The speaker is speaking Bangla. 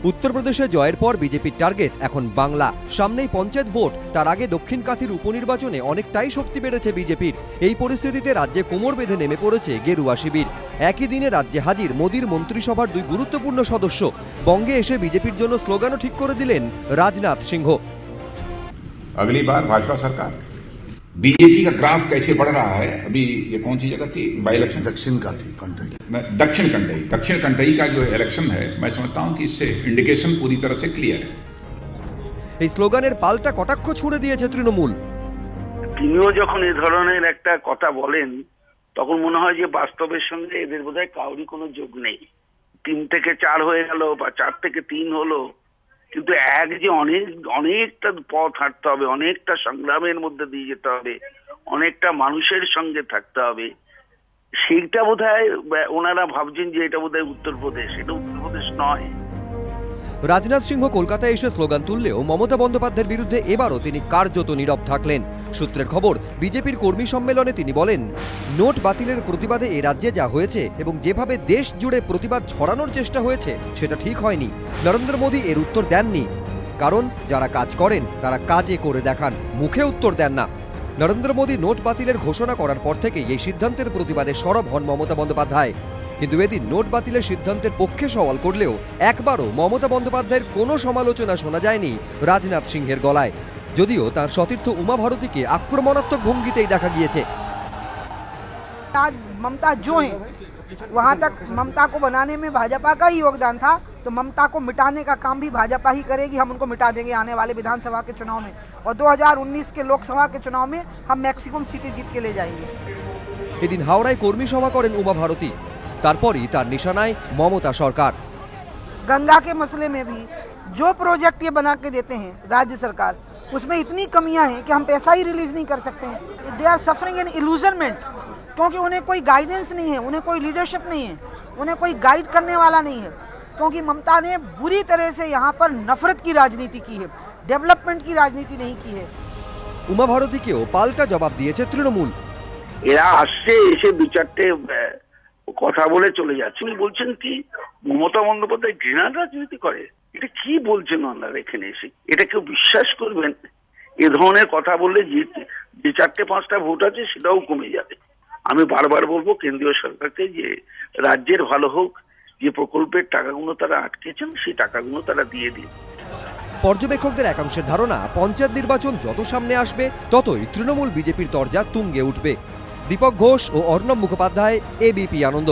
উত্তরপ্রদেশে জয়ের পর বিজেপির টার্গেট এখন বাংলা। সামনেই পঞ্চায়েত ভোট, তার আগে দক্ষিণ কাঁথির উপনির্বাচনে অনেকটাই শক্তি বেড়েছে বিজেপির। এই পরিস্থিতিতে রাজ্যে কোমর বেঁধে নেমে পড়েছে গেরুয়া শিবির। একই দিনে রাজ্যে হাজির মোদির মন্ত্রিসভার দুই গুরুত্বপূর্ণ সদস্য। বঙ্গে এসে বিজেপির জন্য স্লোগানও ঠিক করে দিলেন রাজনাথ সিংহ। अगली बार भाजपा सरकार। बीजेपी का ग्राफ कैसे बढ़ रहा है? अभी ये कौन सी जगह थी बाई इलेक्शन? दक्षिण कंटई का जो इलेक्शन है, मैं समझता हूं कि इससे इंडिकेशन पूरी तरह से क्लियर है। এই স্লোগানের পাল্টা কটাক্ষ ছুড়ে দিয়েছে তৃণমূল। তিনিও যখন এই ধরনের একটা কথা বলেন তখন মনে হয় যে বাস্তবের সঙ্গে এদের বোধহয় কাউরি কোনো যোগ নেই। 3 থেকে 4 হয়ে গেল বা 4 থেকে 3 হলো, কিন্তু এক যে অনেকটা পথ হাঁটতে হবে, অনেকটা সংগ্রামের মধ্যে দিয়ে যেতে হবে, অনেকটা মানুষের সঙ্গে থাকতে হবে, সেইটা বোধহয় ওনারা ভাবছেন যে এটা বোধহয় উত্তরপ্রদেশ। এটা উত্তরপ্রদেশ নয়। রাজনাথ সিংহ কলকাতায় এসে স্লোগান তুললেও মমতা বন্দ্যোপাধ্যায়ের বিরুদ্ধে এবারও তিনি কার্যত নীরব থাকলেন। সূত্রের খবর, বিজেপির কর্মী সম্মেলনে তিনি বলেন, নোট বাতিলের প্রতিবাদে এ রাজ্যে যা হয়েছে এবং যেভাবে দেশ জুড়ে প্রতিবাদ ছড়ানোর চেষ্টা হয়েছে সেটা ঠিক হয়নি। নরেন্দ্র মোদী এর উত্তর দেননি, কারণ যারা কাজ করেন তারা কাজে করে দেখান, মুখে উত্তর দেন না। নরেন্দ্র মোদী নোট বাতিলের ঘোষণা করার পর থেকেই এই সিদ্ধান্তের প্রতিবাদে সরব হন মমতা বন্দ্যোপাধ্যায়। কিন্তু এদিন নোট বাতিলের সিদ্ধান্তের পক্ষে সওয়াল করলেও একবারও মমতা বন্দ্যোপাধ্যায়ের কোনো সমালোচনা শোনা যায়নি রাজনাথ সিংহের গলায়, যদিও তার সতীর্থ উমা ভারতীকে আক্রমণাত্মক ভঙ্গিতেই দেখা গিয়েছে। आज ममता जो है वहाँ तक ममता को बनाने में भाजपा का ही योगदान था, तो ममता को मिटाने का काम भी भाजपा ही करेगी। हम उनको मिटा देंगे आने वाले विधानसभा के चुनाव में, और 2019 के लोकसभा के चुनाव में हम मैक्सिमम सीटें जीत के ले जाएंगे। এদিন হাওড়ায় কর্মী সভা করেন উমা ভারতী, তারপরই তার নিশানায় মমতা সরকার। गंगा के मसले में भी जो प्रोजेक्ट ये बना के देते हैं राज्य सरकार, उसमें इतनी कमियां हैं कि हम पैसा ही रिलीज नहीं कर सकते हैं। दे आर सफरिंग एन इल्यूजनमेंट, क्योंकि उन्हें कोई गाइडेंस नहीं है, उन्हें कोई लीडरशिप नहीं है, उन्हें कोई गाइड करने वाला नहीं है, क्योंकि ममता ने बुरी तरह से यहाँ पर नफरत की राजनीति की है, डेवलपमेंट की राजनीति नहीं की है। উমা ভারতীকেও পাল্টা জবাব দিয়েছে তৃণমূল। এরা আসছে, এসে 2-4টে কথা বলে চলে যাচ্ছে। উনি বলছেন কি মমতা বন্দ্যোপাধ্যায় ঘৃণার রাজনীতি করে? এটা কি বলছেন ওনারা এখানে এসে? এটা কেউ বিশ্বাস করবেন? এ ধরনের কথা বললে যে 4-5টা ভোট আছে সেটাও কমে যাবে। আমি বারবার বলবো কেন্দ্রীয় সরকারকে যে রাজ্যের ভালো হোক, যে প্রকল্পের টাকাগুলো তারা আটকেছেন সেই টাকাগুলো তারা দিয়ে দিন। পর্যবেক্ষকদের একাংশের ধারণা, পঞ্চায়েত নির্বাচন যত সামনে আসবে ততই তৃণমূল বিজেপির তরজা তুঙ্গে উঠবে। দীপক ঘোষ ও অর্ণব মুখোপাধ্যায়, এবিপি আনন্দ।